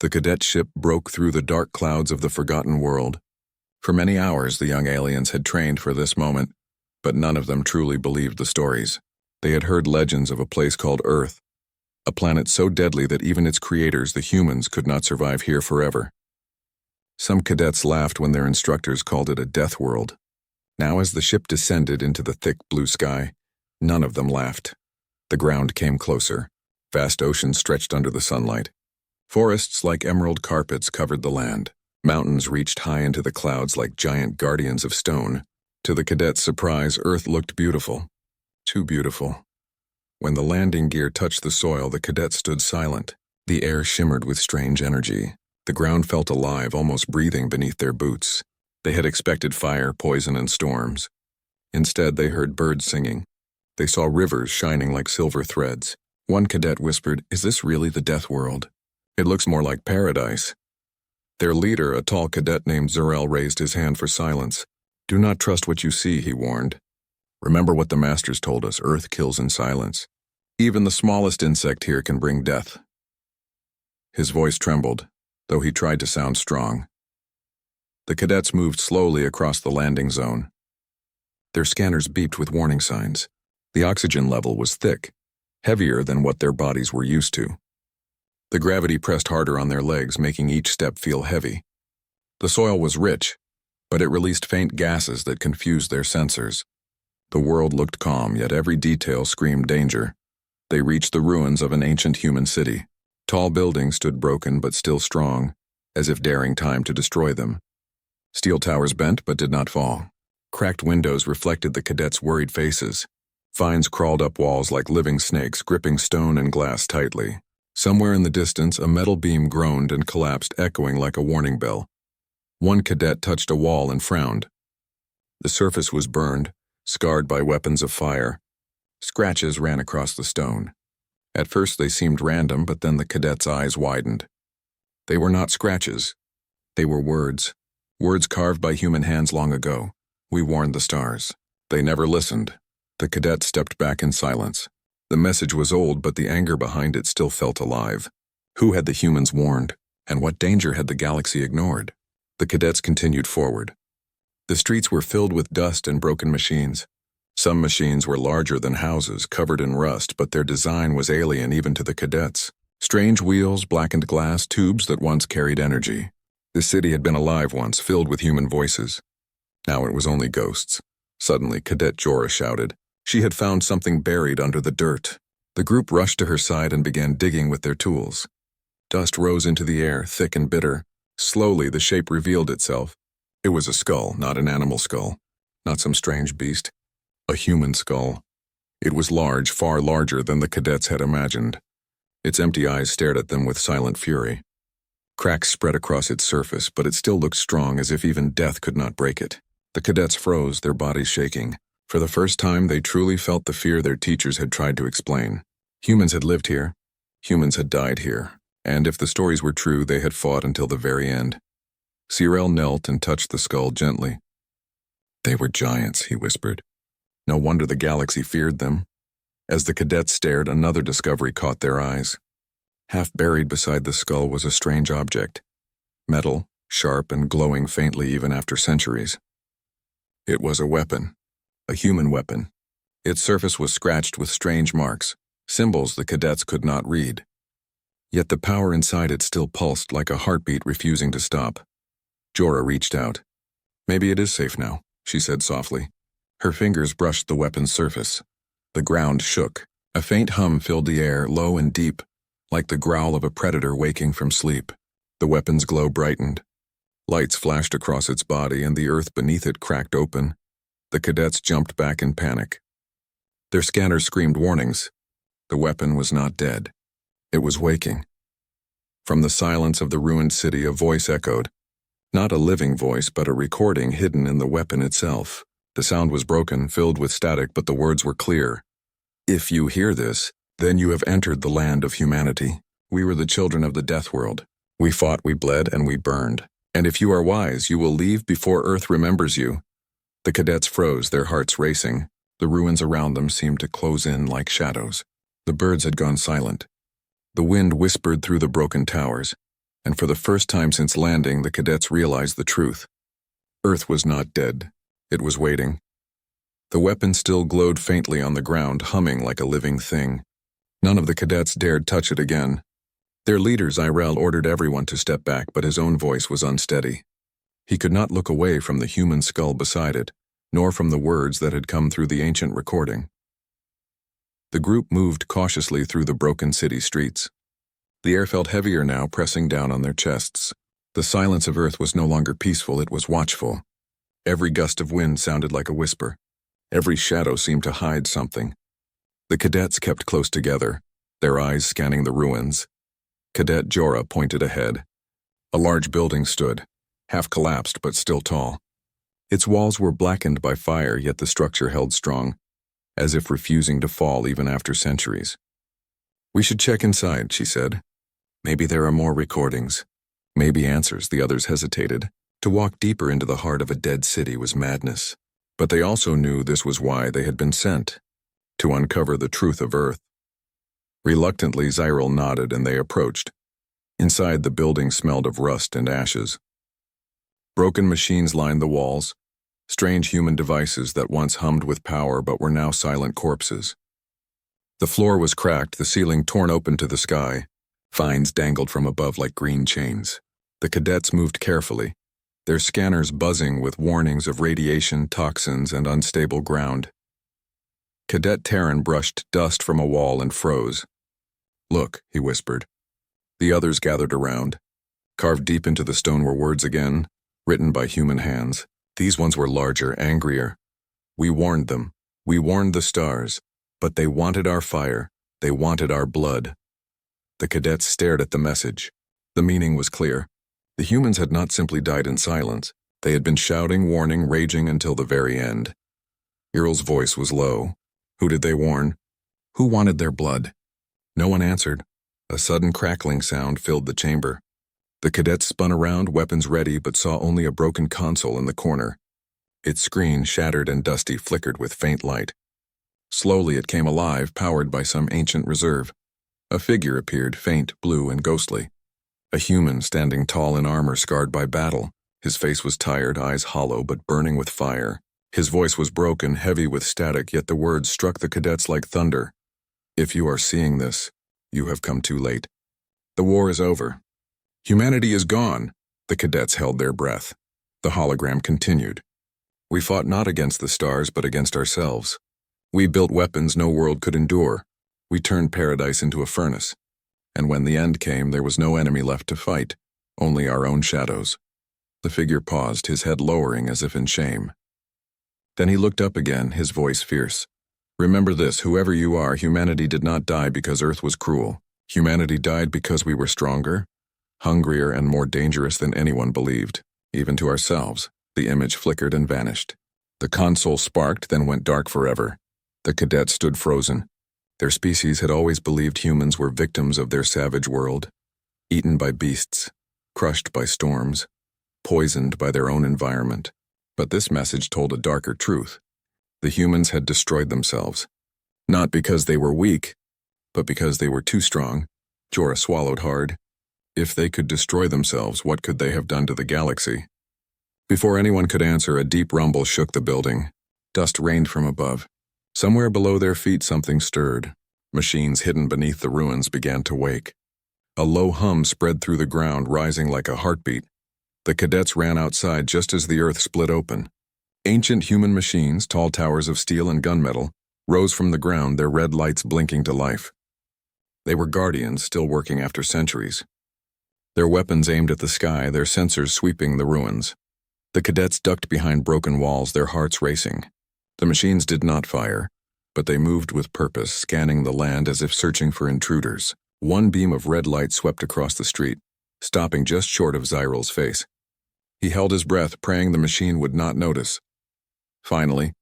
The cadet ship broke through the dark clouds of the forgotten world. For many hours, the young aliens had trained for this moment, but none of them truly believed the stories. They had heard legends of a place called Earth, a planet so deadly that even its creators, the humans, could not survive here forever. Some cadets laughed when their instructors called it a death world. Now, as the ship descended into the thick blue sky, none of them laughed. The ground came closer. Vast oceans stretched under the sunlight. Forests like emerald carpets covered the land. Mountains reached high into the clouds like giant guardians of stone. To the cadets' surprise, Earth looked beautiful. Too beautiful. When the landing gear touched the soil, the cadets stood silent. The air shimmered with strange energy. The ground felt alive, almost breathing beneath their boots. They had expected fire, poison, and storms. Instead, they heard birds singing. They saw rivers shining like silver threads. One cadet whispered, "Is this really the death world? It looks more like paradise." Their leader, a tall cadet named Zurel, raised his hand for silence. "Do not trust what you see," he warned. "Remember what the masters told us, Earth kills in silence. Even the smallest insect here can bring death." His voice trembled, though he tried to sound strong. The cadets moved slowly across the landing zone. Their scanners beeped with warning signs. The oxygen level was thick, heavier than what their bodies were used to. The gravity pressed harder on their legs, making each step feel heavy. The soil was rich, but it released faint gases that confused their sensors. The world looked calm, yet every detail screamed danger. They reached the ruins of an ancient human city. Tall buildings stood broken but still strong, as if daring time to destroy them. Steel towers bent but did not fall. Cracked windows reflected the cadets' worried faces. Vines crawled up walls like living snakes, gripping stone and glass tightly. Somewhere in the distance, a metal beam groaned and collapsed, echoing like a warning bell. One cadet touched a wall and frowned. The surface was burned, scarred by weapons of fire. Scratches ran across the stone. At first they seemed random, but then the cadet's eyes widened. They were not scratches. They were words. Words carved by human hands long ago. "We warned the stars." They never listened. The cadet stepped back in silence. The message was old, but the anger behind it still felt alive. Who had the humans warned, and what danger had the galaxy ignored? The cadets continued forward. The streets were filled with dust and broken machines. Some machines were larger than houses, covered in rust, but their design was alien even to the cadets. Strange wheels, blackened glass, tubes that once carried energy. The city had been alive once, filled with human voices. Now it was only ghosts. Suddenly, Cadet Jorah shouted. She had found something buried under the dirt. The group rushed to her side and began digging with their tools. Dust rose into the air, thick and bitter. Slowly, the shape revealed itself. It was a skull, not an animal skull, not some strange beast. A human skull. It was large, far larger than the cadets had imagined. Its empty eyes stared at them with silent fury. Cracks spread across its surface, but it still looked strong, as if even death could not break it. The cadets froze, their bodies shaking. For the first time, they truly felt the fear their teachers had tried to explain. Humans had lived here. Humans had died here. And if the stories were true, they had fought until the very end. Zurel knelt and touched the skull gently. "They were giants," he whispered. "No wonder the galaxy feared them." As the cadets stared, another discovery caught their eyes. Half buried beside the skull was a strange object. Metal, sharp and glowing faintly even after centuries. It was a weapon. A human weapon. Its surface was scratched with strange marks, symbols the cadets could not read. Yet the power inside it still pulsed like a heartbeat refusing to stop. Jorah reached out. "Maybe it is safe now," she said softly. Her fingers brushed the weapon's surface. The ground shook. A faint hum filled the air, low and deep, like the growl of a predator waking from sleep. The weapon's glow brightened. Lights flashed across its body, and the earth beneath it cracked open. The cadets jumped back in panic. Their scanners screamed warnings. The weapon was not dead. It was waking. From the silence of the ruined city, a voice echoed. Not a living voice, but a recording hidden in the weapon itself. The sound was broken, filled with static, but the words were clear. "If you hear this, then you have entered the land of humanity. We were the children of the Deathworld. We fought, we bled, and we burned. And if you are wise, you will leave before Earth remembers you." The cadets froze, their hearts racing. The ruins around them seemed to close in like shadows. The birds had gone silent. The wind whispered through the broken towers, and for the first time since landing, the cadets realized the truth. Earth was not dead. It was waiting. The weapon still glowed faintly on the ground, humming like a living thing. None of the cadets dared touch it again. Their leader, Zyrel, ordered everyone to step back, but his own voice was unsteady. He could not look away from the human skull beside it, nor from the words that had come through the ancient recording. The group moved cautiously through the broken city streets. The air felt heavier now, pressing down on their chests. The silence of Earth was no longer peaceful, it was watchful. Every gust of wind sounded like a whisper. Every shadow seemed to hide something. The cadets kept close together, their eyes scanning the ruins. Cadet Jorah pointed ahead. A large building stood, half collapsed but still tall. Its walls were blackened by fire, yet the structure held strong, as if refusing to fall even after centuries. "We should check inside," she said. "Maybe there are more recordings. Maybe answers." The others hesitated. To walk deeper into the heart of a dead city was madness. But they also knew this was why they had been sent, to uncover the truth of Earth. Reluctantly, Zyrel nodded and they approached. Inside, the building smelled of rust and ashes. Broken machines lined the walls, strange human devices that once hummed with power but were now silent corpses. The floor was cracked, the ceiling torn open to the sky. Vines dangled from above like green chains. The cadets moved carefully, their scanners buzzing with warnings of radiation, toxins, and unstable ground. Cadet Terran brushed dust from a wall and froze. "Look," he whispered. The others gathered around. Carved deep into the stone were words again, written by human hands. These ones were larger, angrier. "We warned them. We warned the stars. But they wanted our fire. They wanted our blood." The cadets stared at the message. The meaning was clear. The humans had not simply died in silence. They had been shouting, warning, raging until the very end. Irl's voice was low. Who did they warn? Who wanted their blood? No one answered. A sudden crackling sound filled the chamber. The cadets spun around, weapons ready, but saw only a broken console in the corner. Its screen, shattered and dusty, flickered with faint light. Slowly it came alive, powered by some ancient reserve. A figure appeared, faint, blue, and ghostly. A human standing tall in armor scarred by battle. His face was tired, eyes hollow but burning with fire. His voice was broken, heavy with static, yet the words struck the cadets like thunder. "If you are seeing this, you have come too late. The war is over. Humanity is gone." The cadets held their breath. The hologram continued. "We fought not against the stars but against ourselves. We built weapons no world could endure. We turned paradise into a furnace. And when the end came, there was no enemy left to fight, only our own shadows." The figure paused, his head lowering as if in shame. Then he looked up again, his voice fierce. "Remember this, whoever you are, humanity did not die because Earth was cruel. Humanity died because we were stronger, hungrier, and more dangerous than anyone believed, even to ourselves." The image flickered and vanished. The console sparked, then went dark forever. The cadets stood frozen. Their species had always believed humans were victims of their savage world, eaten by beasts, crushed by storms, poisoned by their own environment. But this message told a darker truth. The humans had destroyed themselves, not because they were weak, but because they were too strong. Jorah swallowed hard. If they could destroy themselves, what could they have done to the galaxy? Before anyone could answer, a deep rumble shook the building. Dust rained from above. Somewhere below their feet something stirred. Machines hidden beneath the ruins began to wake. A low hum spread through the ground, rising like a heartbeat. The cadets ran outside just as the earth split open. Ancient human machines, tall towers of steel and gunmetal, rose from the ground, their red lights blinking to life. They were guardians, still working after centuries. Their weapons aimed at the sky, their sensors sweeping the ruins. The cadets ducked behind broken walls, their hearts racing. The machines did not fire, but they moved with purpose, scanning the land as if searching for intruders. One beam of red light swept across the street, stopping just short of Zyrel's face. He held his breath, praying the machine would not notice. Finally,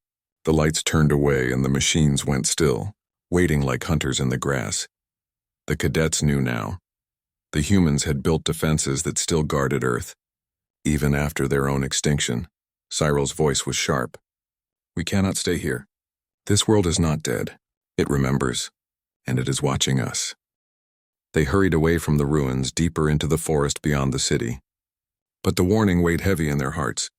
the lights turned away and the machines went still, waiting like hunters in the grass. The cadets knew now. The humans had built defenses that still guarded Earth, even after their own extinction. Zyrel's voice was sharp. "We cannot stay here. This world is not dead. It remembers, and it is watching us." They hurried away from the ruins, deeper into the forest beyond the city. But the warning weighed heavy in their hearts.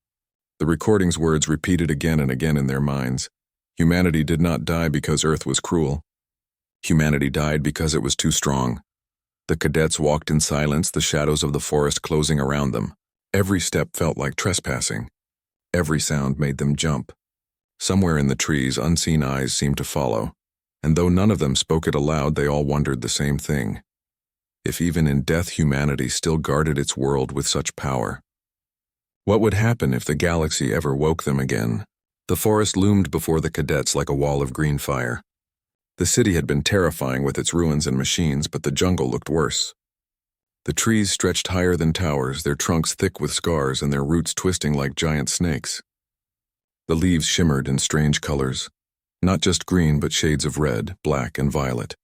The recording's words repeated again and again in their minds. Humanity did not die because Earth was cruel. Humanity died because it was too strong. The cadets walked in silence, the shadows of the forest closing around them. Every step felt like trespassing. Every sound made them jump. Somewhere in the trees, unseen eyes seemed to follow, and though none of them spoke it aloud, they all wondered the same thing. If even in death humanity still guarded its world with such power. What would happen if the galaxy ever woke them again? The forest loomed before the cadets like a wall of green fire. The city had been terrifying with its ruins and machines, but the jungle looked worse. The trees stretched higher than towers, their trunks thick with scars and their roots twisting like giant snakes. The leaves shimmered in strange colors, not just green but shades of red, black, and violet.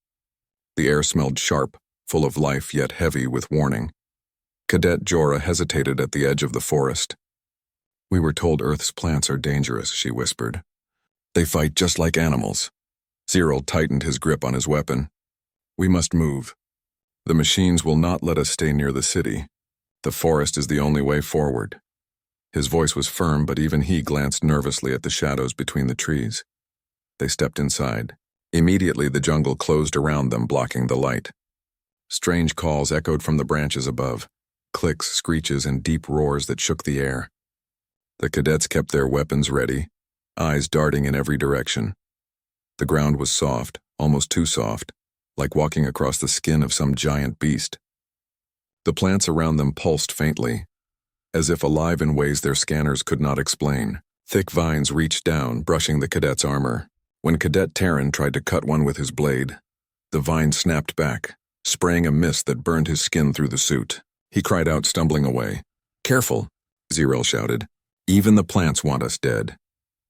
The air smelled sharp, full of life yet heavy with warning. Cadet Jorah hesitated at the edge of the forest. "We were told Earth's plants are dangerous," she whispered. "They fight just like animals." Cyril tightened his grip on his weapon. "We must move. The machines will not let us stay near the city. The forest is the only way forward." His voice was firm, but even he glanced nervously at the shadows between the trees. They stepped inside. Immediately the jungle closed around them, blocking the light. Strange calls echoed from the branches above, clicks, screeches, and deep roars that shook the air. The cadets kept their weapons ready, eyes darting in every direction. The ground was soft, almost too soft, like walking across the skin of some giant beast. The plants around them pulsed faintly, as if alive in ways their scanners could not explain. Thick vines reached down, brushing the cadet's armor. When Cadet Terran tried to cut one with his blade, the vine snapped back, spraying a mist that burned his skin through the suit. He cried out, stumbling away. "Careful," Zeril shouted. "Even the plants want us dead."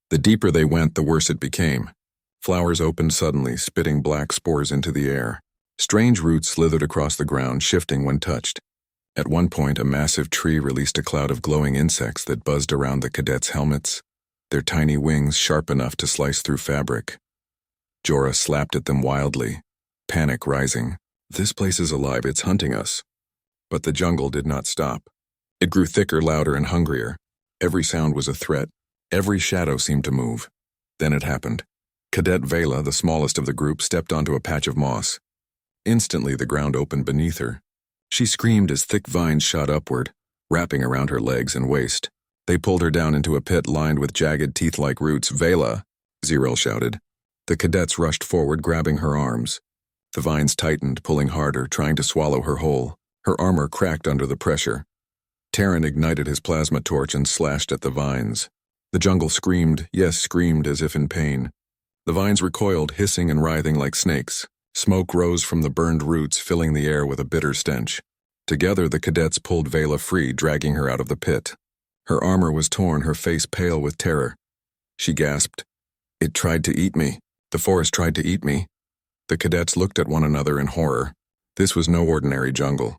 The deeper they went, the worse it became. Flowers opened suddenly, spitting black spores into the air. Strange roots slithered across the ground, shifting when touched. At one point, a massive tree released a cloud of glowing insects that buzzed around the cadets' helmets, their tiny wings sharp enough to slice through fabric. Jorah slapped at them wildly, panic rising. "This place is alive, it's hunting us." But the jungle did not stop. It grew thicker, louder, and hungrier. Every sound was a threat. Every shadow seemed to move. Then it happened. Cadet Vela, the smallest of the group, stepped onto a patch of moss. Instantly, the ground opened beneath her. She screamed as thick vines shot upward, wrapping around her legs and waist. They pulled her down into a pit lined with jagged teeth-like roots. "Vela!" Zeril shouted. The cadets rushed forward, grabbing her arms. The vines tightened, pulling harder, trying to swallow her whole. Her armor cracked under the pressure. Terran ignited his plasma torch and slashed at the vines. The jungle screamed, yes, screamed as if in pain. The vines recoiled, hissing and writhing like snakes. Smoke rose from the burned roots, filling the air with a bitter stench. Together, the cadets pulled Vela free, dragging her out of the pit. Her armor was torn, her face pale with terror. She gasped, "It tried to eat me. The forest tried to eat me." The cadets looked at one another in horror. This was no ordinary jungle.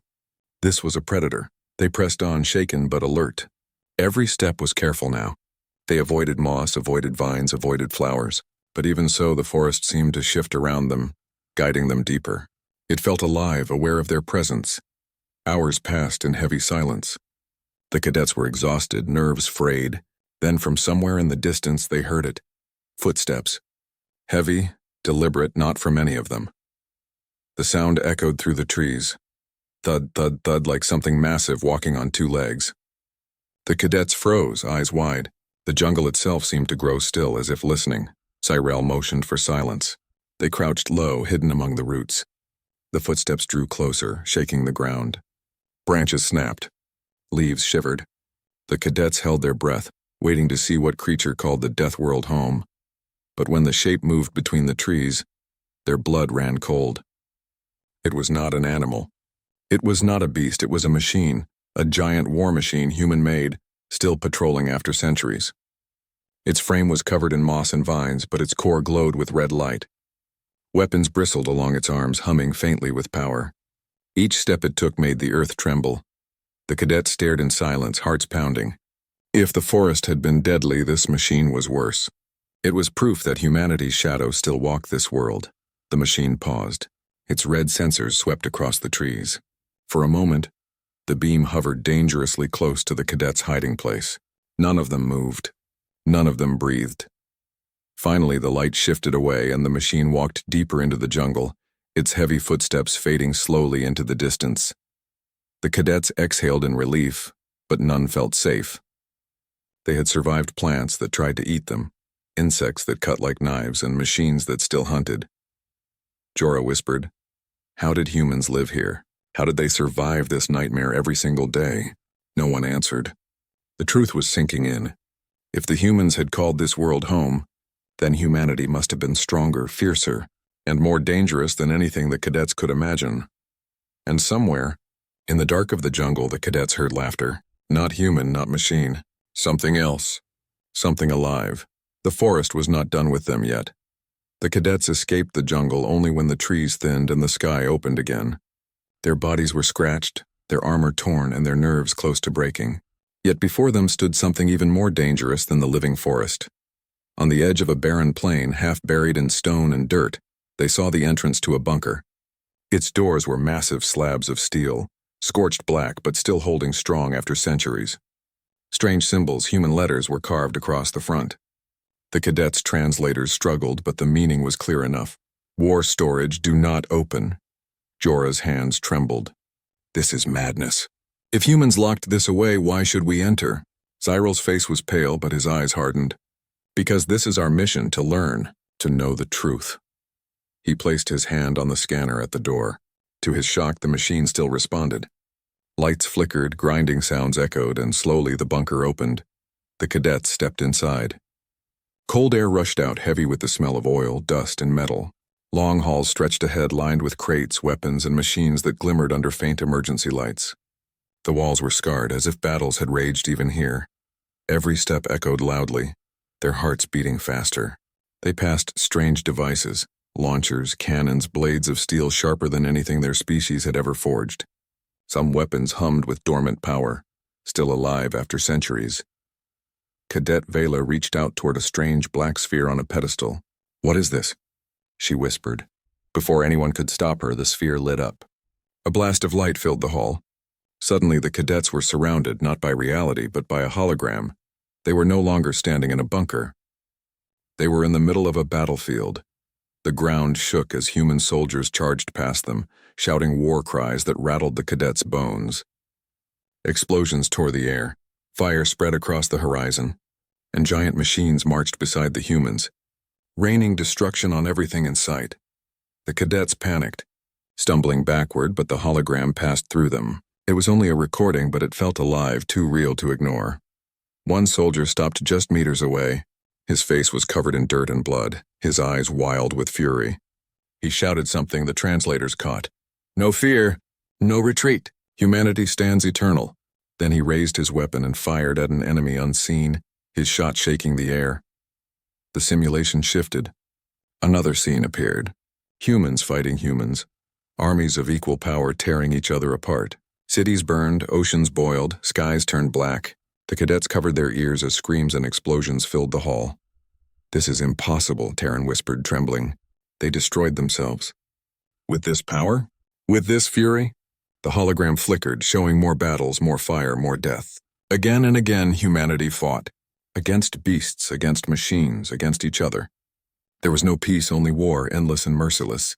This was a predator. They pressed on, shaken but alert. Every step was careful now. They avoided moss, avoided vines, avoided flowers. But even so, the forest seemed to shift around them, guiding them deeper. It felt alive, aware of their presence. Hours passed in heavy silence. The cadets were exhausted, nerves frayed. Then from somewhere in the distance they heard it. Footsteps. Heavy, deliberate, not from any of them. The sound echoed through the trees. Thud, thud, thud, like something massive walking on two legs. The cadets froze, eyes wide. The jungle itself seemed to grow still, as if listening. Cyril motioned for silence. They crouched low, hidden among the roots. The footsteps drew closer, shaking the ground. Branches snapped. Leaves shivered. The cadets held their breath, waiting to see what creature called the Deathworld home. But when the shape moved between the trees, their blood ran cold. It was not an animal. It was not a beast, it was a machine, a giant war machine, human-made, still patrolling after centuries. Its frame was covered in moss and vines, but its core glowed with red light. Weapons bristled along its arms, humming faintly with power. Each step it took made the earth tremble. The cadets stared in silence, hearts pounding. If the forest had been deadly, this machine was worse. It was proof that humanity's shadow still walked this world. The machine paused. Its red sensors swept across the trees. For a moment, the beam hovered dangerously close to the cadets' hiding place. None of them moved. None of them breathed. Finally, the light shifted away and the machine walked deeper into the jungle, its heavy footsteps fading slowly into the distance. The cadets exhaled in relief, but none felt safe. They had survived plants that tried to eat them, insects that cut like knives, and machines that still hunted. Jorah whispered, "How did humans live here? How did they survive this nightmare every single day?" No one answered. The truth was sinking in. If the humans had called this world home, then humanity must have been stronger, fiercer, and more dangerous than anything the cadets could imagine. And somewhere, in the dark of the jungle, the cadets heard laughter. Not human, not machine. Something else. Something alive. The forest was not done with them yet. The cadets escaped the jungle only when the trees thinned and the sky opened again. Their bodies were scratched, their armor torn, and their nerves close to breaking. Yet before them stood something even more dangerous than the living forest. On the edge of a barren plain, half buried in stone and dirt, they saw the entrance to a bunker. Its doors were massive slabs of steel, scorched black but still holding strong after centuries. Strange symbols, human letters, were carved across the front. The cadets' translators struggled, but the meaning was clear enough. War storage, do not open. Jorah's hands trembled. This is madness. If humans locked this away, why should we enter? Cyril's face was pale, but his eyes hardened. Because this is our mission, to learn, to know the truth. He placed his hand on the scanner at the door. To his shock, the machine still responded. Lights flickered, grinding sounds echoed, and slowly the bunker opened. The cadets stepped inside. Cold air rushed out, heavy with the smell of oil, dust, and metal. Long halls stretched ahead, lined with crates, weapons, and machines that glimmered under faint emergency lights. The walls were scarred, as if battles had raged even here. Every step echoed loudly, their hearts beating faster. They passed strange devices, launchers, cannons, blades of steel sharper than anything their species had ever forged. Some weapons hummed with dormant power, still alive after centuries. Cadet Vela reached out toward a strange black sphere on a pedestal. "What is this?" she whispered. Before anyone could stop her, the sphere lit up. A blast of light filled the hall. Suddenly, the cadets were surrounded, not by reality, but by a hologram. They were no longer standing in a bunker. They were in the middle of a battlefield. The ground shook as human soldiers charged past them, shouting war cries that rattled the cadets' bones. Explosions tore the air, fire spread across the horizon, and giant machines marched beside the humans, raining destruction on everything in sight. The cadets panicked, stumbling backward, but the hologram passed through them. It was only a recording, but it felt alive, too real to ignore. One soldier stopped just meters away. His face was covered in dirt and blood, his eyes wild with fury. He shouted something the translators caught. "No fear, no retreat. Humanity stands eternal." Then he raised his weapon and fired at an enemy unseen, his shot shaking the air. The simulation shifted. Another scene appeared. Humans fighting humans. Armies of equal power tearing each other apart. Cities burned, oceans boiled, skies turned black. The cadets covered their ears as screams and explosions filled the hall. "This is impossible," Terran whispered, trembling. They destroyed themselves. With this power? With this fury? The hologram flickered, showing more battles, more fire, more death. Again and again, humanity fought. Against beasts, against machines, against each other. There was no peace, only war, endless and merciless.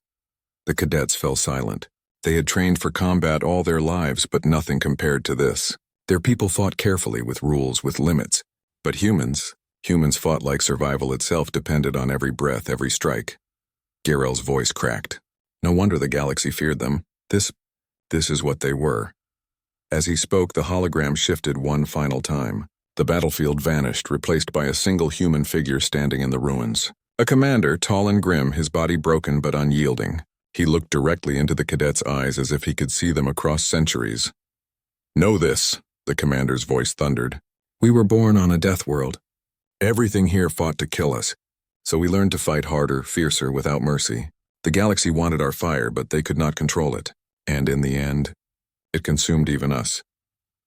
The cadets fell silent. They had trained for combat all their lives, but nothing compared to this. Their people fought carefully, with rules, with limits. But humans fought like survival itself depended on every breath, every strike. Garel's voice cracked. No wonder the galaxy feared them. This is what they were. As he spoke, the hologram shifted one final time. The battlefield vanished, replaced by a single human figure standing in the ruins. A commander, tall and grim, his body broken but unyielding. He looked directly into the cadets' eyes as if he could see them across centuries. "Know this," the commander's voice thundered. "We were born on a Deathworld. Everything here fought to kill us, so we learned to fight harder, fiercer, without mercy. The galaxy wanted our fire, but they could not control it. And in the end, it consumed even us."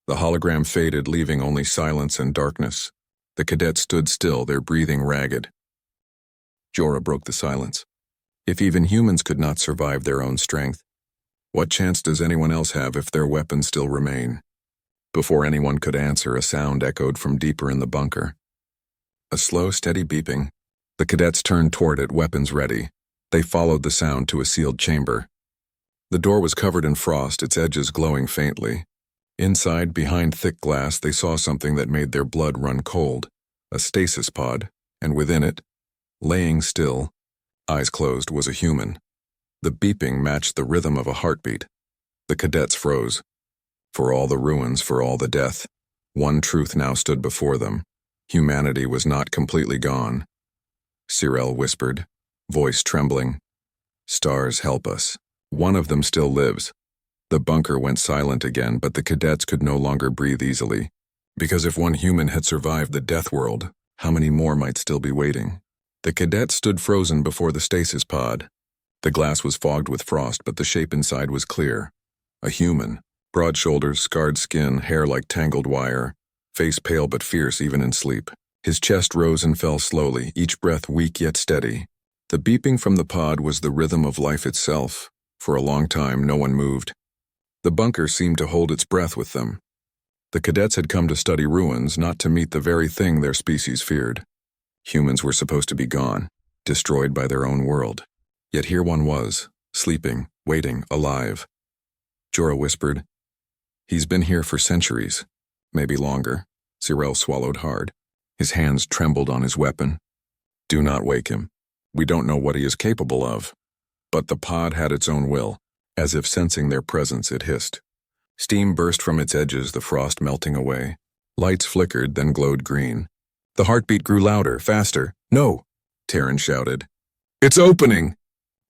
The hologram faded, leaving only silence and darkness. The cadets stood still, their breathing ragged. Jorah broke the silence. If even humans could not survive their own strength, what chance does anyone else have if their weapons still remain? Before anyone could answer, a sound echoed from deeper in the bunker. A slow, steady beeping. The cadets turned toward it, weapons ready. They followed the sound to a sealed chamber. The door was covered in frost, its edges glowing faintly. Inside, behind thick glass, they saw something that made their blood run cold. A stasis pod, and within it, laying still, eyes closed, was a human. The beeping matched the rhythm of a heartbeat. The cadets froze. For all the ruins, for all the death, one truth now stood before them. Humanity was not completely gone. Cyril whispered, voice trembling. Stars help us. One of them still lives. The bunker went silent again, but the cadets could no longer breathe easily. Because if one human had survived the Deathworld, how many more might still be waiting? The cadets stood frozen before the stasis pod. The glass was fogged with frost, but the shape inside was clear. A human. Broad shoulders, scarred skin, hair like tangled wire, face pale but fierce even in sleep. His chest rose and fell slowly, each breath weak yet steady. The beeping from the pod was the rhythm of life itself. For a long time, no one moved. The bunker seemed to hold its breath with them. The cadets had come to study ruins, not to meet the very thing their species feared. Humans were supposed to be gone, destroyed by their own world. Yet here one was, sleeping, waiting, alive. Jorah whispered, "He's been here for centuries, maybe longer." Cyril swallowed hard. His hands trembled on his weapon. "Do not wake him. We don't know what he is capable of." But the pod had its own will. As if sensing their presence, it hissed. Steam burst from its edges, the frost melting away. Lights flickered, then glowed green. The heartbeat grew louder, faster. "No!" Terran shouted. "It's opening!"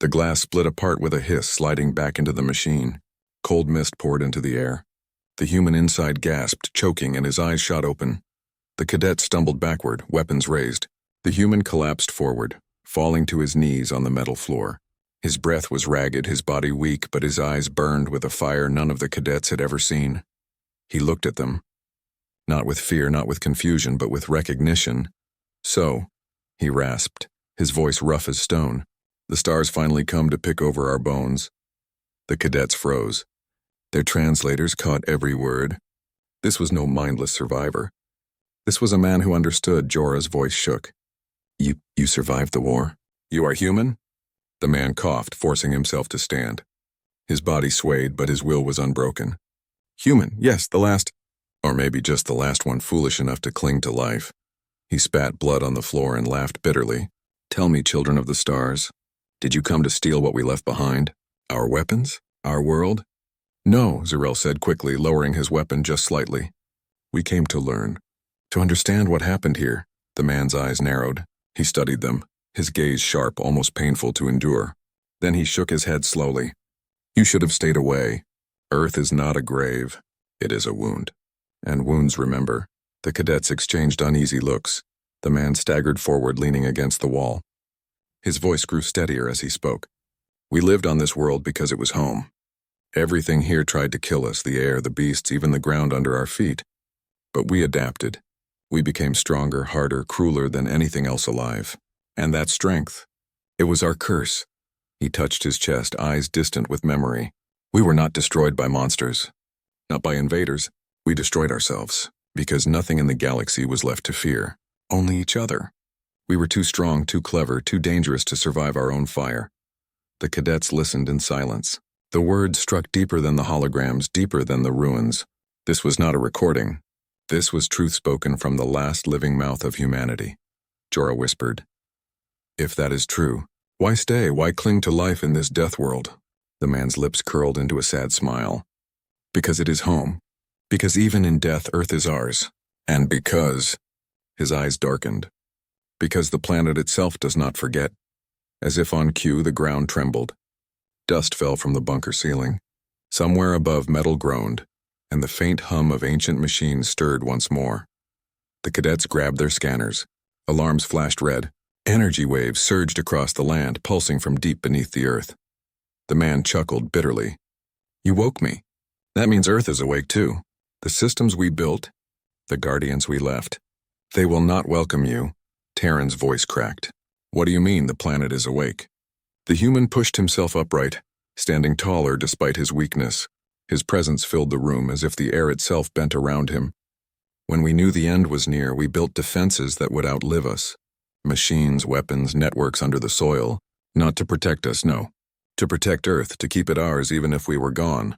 The glass split apart with a hiss, sliding back into the machine. Cold mist poured into the air. The human inside gasped, choking, and his eyes shot open. The cadet stumbled backward, weapons raised. The human collapsed forward, falling to his knees on the metal floor. His breath was ragged, his body weak, but his eyes burned with a fire none of the cadets had ever seen. He looked at them. Not with fear, not with confusion, but with recognition. "So," he rasped, his voice rough as stone, "the stars finally come to pick over our bones." The cadets froze. Their translators caught every word. This was no mindless survivor. This was a man who understood. Jorah's voice shook. You survived the war? You are human?" The man coughed, forcing himself to stand. His body swayed, but his will was unbroken. "Human, yes, the last, or maybe just the last one foolish enough to cling to life." He spat blood on the floor and laughed bitterly. "Tell me, children of the stars, did you come to steal what we left behind? Our weapons? Our world?" "No," Cyril said quickly, lowering his weapon just slightly. "We came to learn, to understand what happened here." The man's eyes narrowed. He studied them, his gaze sharp, almost painful to endure. Then he shook his head slowly. "You should have stayed away. Earth is not a grave. It is a wound. And wounds remember." The cadets exchanged uneasy looks. The man staggered forward, leaning against the wall. His voice grew steadier as he spoke. "We lived on this world because it was home. Everything here tried to kill us, the air, the beasts, even the ground under our feet. But we adapted. We became stronger, harder, crueler than anything else alive. And that strength, it was our curse." He touched his chest, eyes distant with memory. "We were not destroyed by monsters. Not by invaders. We destroyed ourselves, because nothing in the galaxy was left to fear. Only each other. We were too strong, too clever, too dangerous to survive our own fire." The cadets listened in silence. The words struck deeper than the holograms, deeper than the ruins. This was not a recording. This was truth spoken from the last living mouth of humanity. Jorah whispered, "If that is true, why stay? Why cling to life in this death world?" The man's lips curled into a sad smile. "Because it is home. Because even in death, Earth is ours. And because..." His eyes darkened. "Because the planet itself does not forget." As if on cue, the ground trembled. Dust fell from the bunker ceiling. Somewhere above, metal groaned, and the faint hum of ancient machines stirred once more. The cadets grabbed their scanners. Alarms flashed red. Energy waves surged across the land, pulsing from deep beneath the earth. The man chuckled bitterly. "You woke me. That means Earth is awake too. The systems we built, the guardians we left, they will not welcome you." Terran's voice cracked. "What do you mean the planet is awake?" The human pushed himself upright, standing taller despite his weakness. His presence filled the room as if the air itself bent around him. When we knew the end was near, we built defenses that would outlive us. Machines, weapons, networks under the soil. Not to protect us, no. To protect Earth, to keep it ours even if we were gone.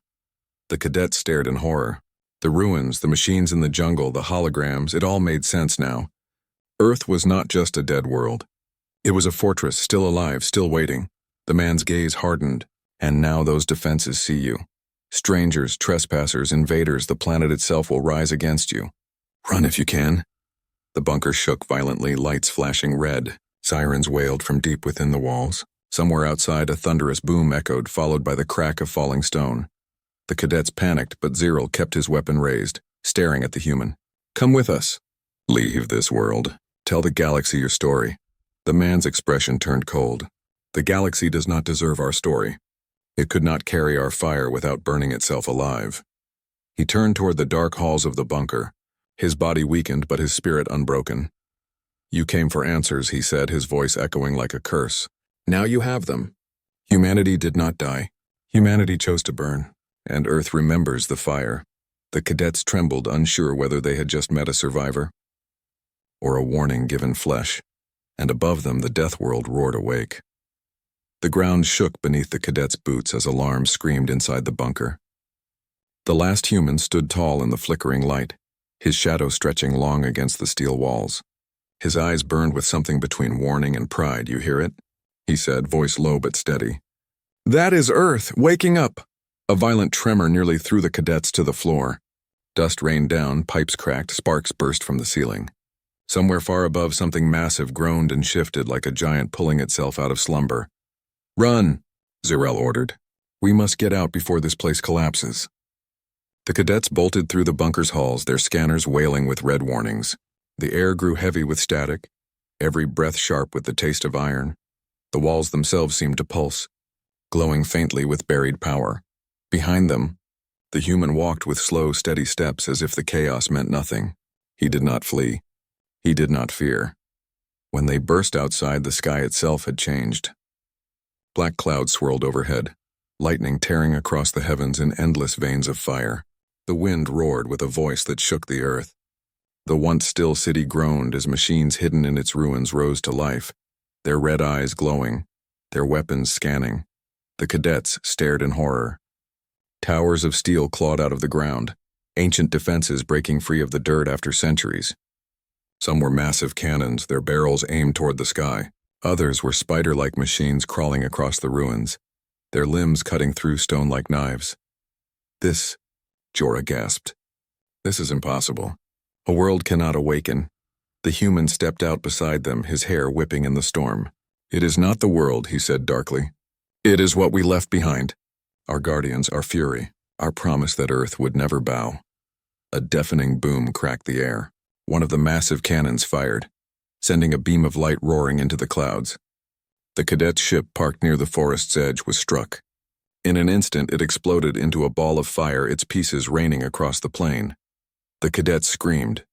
The cadets stared in horror. The ruins, the machines in the jungle, the holograms, it all made sense now. Earth was not just a dead world. It was a fortress, still alive, still waiting. The man's gaze hardened, and now those defenses see you. Strangers, trespassers, invaders, the planet itself will rise against you. Run if you can. The bunker shook violently, lights flashing red. Sirens wailed from deep within the walls. Somewhere outside, a thunderous boom echoed, followed by the crack of falling stone. The cadets panicked, but Zyril kept his weapon raised, staring at the human. Come with us. Leave this world. Tell the galaxy your story. The man's expression turned cold. The galaxy does not deserve our story. It could not carry our fire without burning itself alive. He turned toward the dark halls of the bunker, his body weakened but his spirit unbroken. You came for answers, he said, his voice echoing like a curse. Now you have them. Humanity did not die. Humanity chose to burn, and Earth remembers the fire. The cadets trembled, unsure whether they had just met a survivor or a warning given flesh, and above them the Deathworld roared awake. The ground shook beneath the cadets' boots as alarms screamed inside the bunker. The last human stood tall in the flickering light, his shadow stretching long against the steel walls. His eyes burned with something between warning and pride. You hear it? He said, voice low but steady. That is Earth, waking up! A violent tremor nearly threw the cadets to the floor. Dust rained down, pipes cracked, sparks burst from the ceiling. Somewhere far above, something massive groaned and shifted like a giant pulling itself out of slumber. Run, Zyril ordered. We must get out before this place collapses. The cadets bolted through the bunker's halls, their scanners wailing with red warnings. The air grew heavy with static, every breath sharp with the taste of iron. The walls themselves seemed to pulse, glowing faintly with buried power. Behind them, the human walked with slow, steady steps as if the chaos meant nothing. He did not flee. He did not fear. When they burst outside, the sky itself had changed. Black clouds swirled overhead, lightning tearing across the heavens in endless veins of fire. The wind roared with a voice that shook the earth. The once still city groaned as machines hidden in its ruins rose to life, their red eyes glowing, their weapons scanning. The cadets stared in horror. Towers of steel clawed out of the ground, ancient defenses breaking free of the dirt after centuries. Some were massive cannons, their barrels aimed toward the sky. Others were spider-like machines crawling across the ruins, their limbs cutting through stone like knives. This, Jorah gasped. This is impossible. A world cannot awaken. The human stepped out beside them, his hair whipping in the storm. It is not the world, he said darkly. It is what we left behind. Our guardians, our fury, our promise that Earth would never bow. A deafening boom cracked the air. One of the massive cannons fired, sending a beam of light roaring into the clouds. The cadet's ship parked near the forest's edge was struck. In an instant, it exploded into a ball of fire, its pieces raining across the plain. The cadets screamed.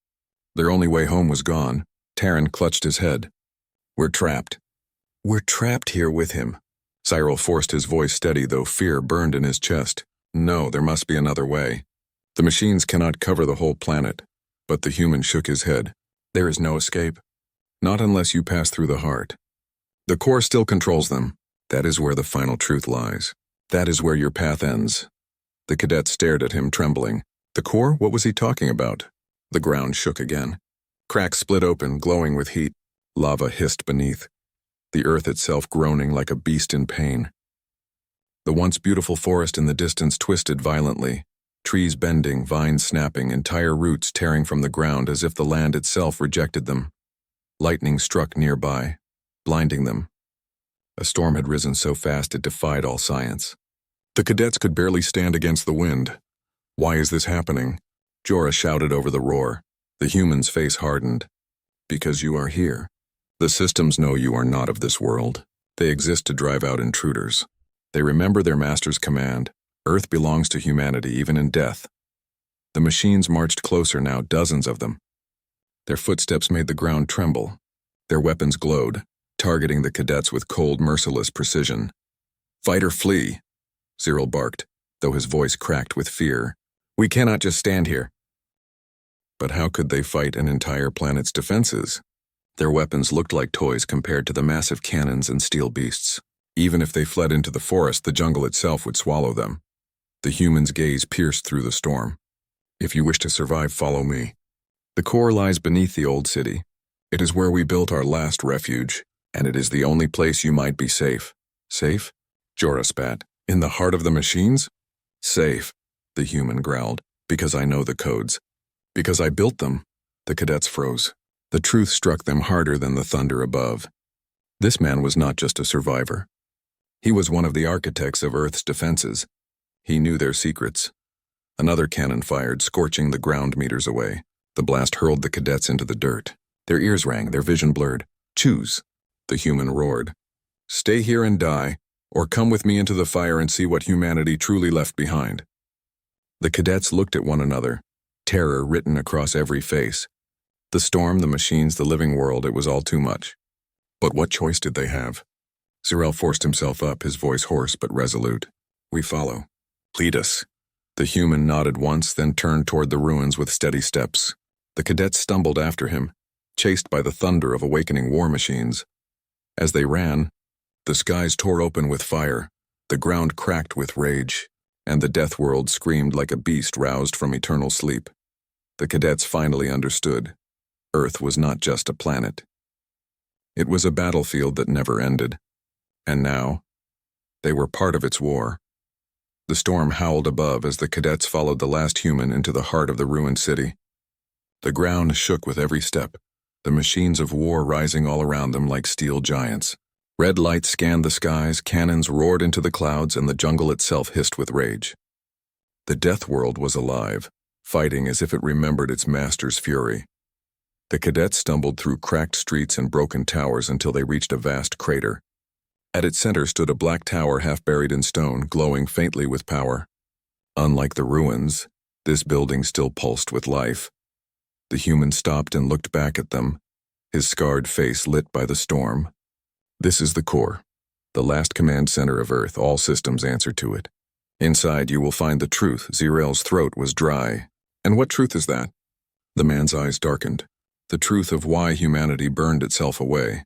Their only way home was gone. Terran clutched his head. We're trapped. We're trapped here with him. Zyril forced his voice steady, though fear burned in his chest. No, there must be another way. The machines cannot cover the whole planet. But the human shook his head. There is no escape. Not unless you pass through the heart. The core still controls them. That is where the final truth lies. That is where your path ends. The cadet stared at him, trembling. The core? What was he talking about? The ground shook again. Cracks split open, glowing with heat. Lava hissed beneath. The earth itself groaning like a beast in pain. The once beautiful forest in the distance twisted violently. Trees bending, vines snapping, entire roots tearing from the ground as if the land itself rejected them. Lightning struck nearby, blinding them. A storm had risen so fast it defied all science. The cadets could barely stand against the wind. Why is this happening? Jorah shouted over the roar. The human's face hardened. Because you are here. The systems know you are not of this world. They exist to drive out intruders. They remember their master's command. Earth belongs to humanity, even in death. The machines marched closer now, dozens of them. Their footsteps made the ground tremble. Their weapons glowed, targeting the cadets with cold, merciless precision. "Fight or flee," Cyril barked, though his voice cracked with fear. "We cannot just stand here." But how could they fight an entire planet's defenses? Their weapons looked like toys compared to the massive cannons and steel beasts. Even if they fled into the forest, the jungle itself would swallow them. The human's gaze pierced through the storm. "If you wish to survive, follow me. The core lies beneath the old city. It is where we built our last refuge, and it is the only place you might be safe." "Safe?" Jorah spat. "In the heart of the machines?" "Safe," the human growled, "because I know the codes. Because I built them." The cadets froze. The truth struck them harder than the thunder above. This man was not just a survivor. He was one of the architects of Earth's defenses. He knew their secrets. Another cannon fired, scorching the ground meters away. The blast hurled the cadets into the dirt. Their ears rang, their vision blurred. "Choose," the human roared. "Stay here and die, or come with me into the fire and see what humanity truly left behind." The cadets looked at one another, terror written across every face. The storm, the machines, the living world, it was all too much. But what choice did they have? Cyril forced himself up, his voice hoarse but resolute. "We follow. Lead us." The human nodded once, then turned toward the ruins with steady steps. The cadets stumbled after him, chased by the thunder of awakening war machines. As they ran, the skies tore open with fire, the ground cracked with rage, and the Deathworld screamed like a beast roused from eternal sleep. The cadets finally understood. Earth was not just a planet. It was a battlefield that never ended. And now, they were part of its war. The storm howled above as the cadets followed the last human into the heart of the ruined city. The ground shook with every step, the machines of war rising all around them like steel giants. Red lights scanned the skies, cannons roared into the clouds, and the jungle itself hissed with rage. The Deathworld was alive, fighting as if it remembered its master's fury. The cadets stumbled through cracked streets and broken towers until they reached a vast crater. At its center stood a black tower half buried in stone, glowing faintly with power. Unlike the ruins, this building still pulsed with life. The human stopped and looked back at them, his scarred face lit by the storm. "This is the core, the last command center of Earth. All systems answer to it. Inside you will find the truth." Zirael's throat was dry. "And what truth is that?" The man's eyes darkened. "The truth of why humanity burned itself away."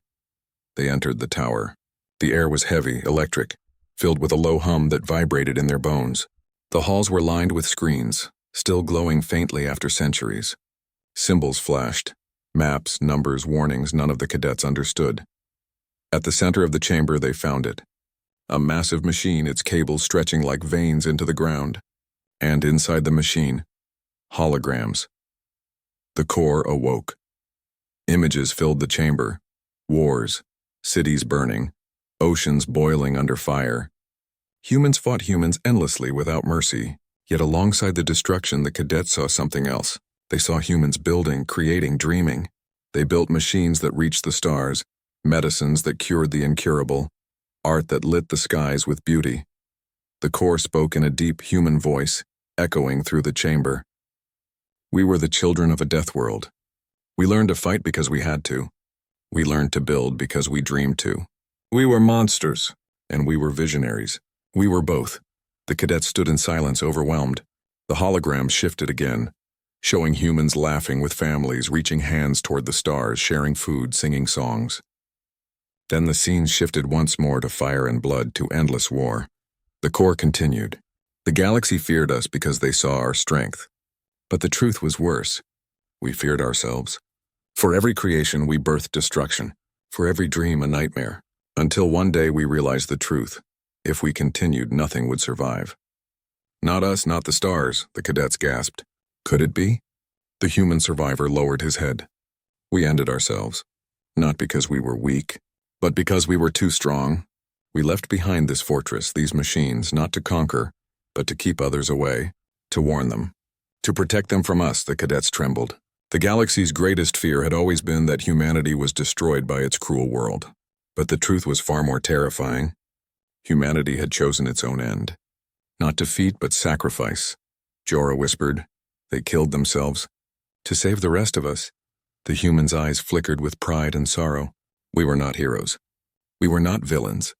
They entered the tower. The air was heavy, electric, filled with a low hum that vibrated in their bones. The halls were lined with screens, still glowing faintly after centuries. Symbols flashed. Maps, numbers, warnings none of the cadets understood. At the center of the chamber they found it. A massive machine, its cables stretching like veins into the ground. And inside the machine, holograms. The core awoke. Images filled the chamber. Wars, cities burning, oceans boiling under fire. Humans fought humans endlessly without mercy, yet alongside the destruction the cadets saw something else. They saw humans building, creating, dreaming. They built machines that reached the stars, medicines that cured the incurable, art that lit the skies with beauty. The core spoke in a deep human voice, echoing through the chamber. "We were the children of a death world. We learned to fight because we had to. We learned to build because we dreamed to. We were monsters, and we were visionaries. We were both." The cadets stood in silence, overwhelmed. The hologram shifted again, showing humans laughing with families, reaching hands toward the stars, sharing food, singing songs. Then the scene shifted once more to fire and blood, to endless war. The core continued. "The galaxy feared us because they saw our strength. But the truth was worse. We feared ourselves. For every creation we birthed destruction, for every dream a nightmare, until one day we realized the truth. If we continued, nothing would survive." "Not us, not the stars," the cadets gasped. "Could it be?" The human survivor lowered his head. "We ended ourselves. Not because we were weak, but because we were too strong. We left behind this fortress, these machines, not to conquer, but to keep others away, to warn them, to protect them from us." The cadets trembled. The galaxy's greatest fear had always been that humanity was destroyed by its cruel world. But the truth was far more terrifying. Humanity had chosen its own end. Not defeat, but sacrifice. Jorah whispered. "They killed themselves. To save the rest of us." The human's eyes flickered with pride and sorrow. "We were not heroes. We were not villains.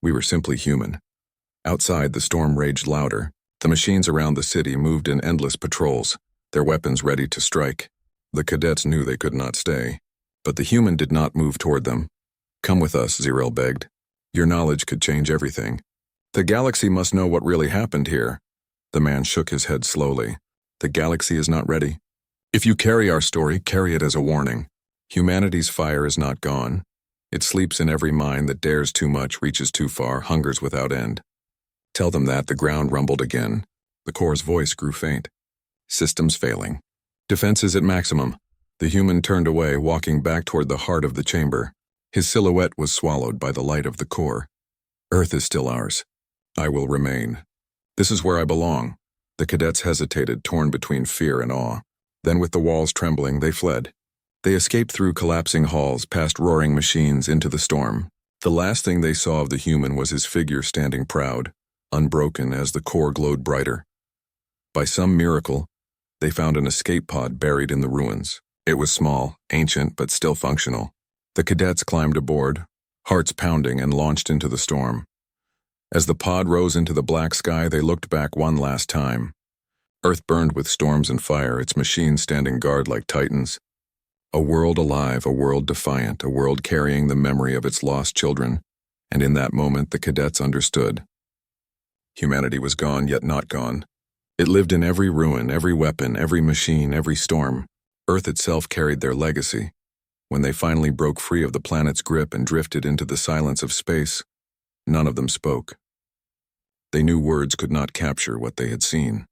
We were simply human. Outside, the storm raged louder. The machines around the city moved in endless patrols, their weapons ready to strike. The cadets knew they could not stay. But the human did not move toward them. "Come with us," Zirel begged. "Your knowledge could change everything. The galaxy must know what really happened here." The man shook his head slowly. "The galaxy is not ready. If you carry our story, carry it as a warning. Humanity's fire is not gone. It sleeps in every mind that dares too much, reaches too far, hungers without end. Tell them that." The ground rumbled again. The Corps' voice grew faint. "Systems failing. Defenses at maximum." The human turned away, walking back toward the heart of the chamber. His silhouette was swallowed by the light of the core. "Earth is still ours. I will remain. This is where I belong." The cadets hesitated, torn between fear and awe. Then, with the walls trembling, they fled. They escaped through collapsing halls, past roaring machines, into the storm. The last thing they saw of the human was his figure standing proud, unbroken as the core glowed brighter. By some miracle, they found an escape pod buried in the ruins. It was small, ancient, but still functional. The cadets climbed aboard, hearts pounding, and launched into the storm. As the pod rose into the black sky, they looked back one last time. Earth burned with storms and fire, its machines standing guard like titans. A world alive, a world defiant, a world carrying the memory of its lost children. And in that moment, the cadets understood. Humanity was gone, yet not gone. It lived in every ruin, every weapon, every machine, every storm. Earth itself carried their legacy. When they finally broke free of the planet's grip and drifted into the silence of space, none of them spoke. They knew words could not capture what they had seen.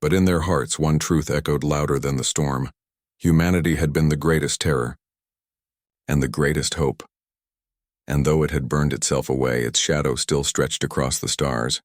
But in their hearts, one truth echoed louder than the storm. Humanity had been the greatest terror and the greatest hope. And though it had burned itself away, its shadow still stretched across the stars.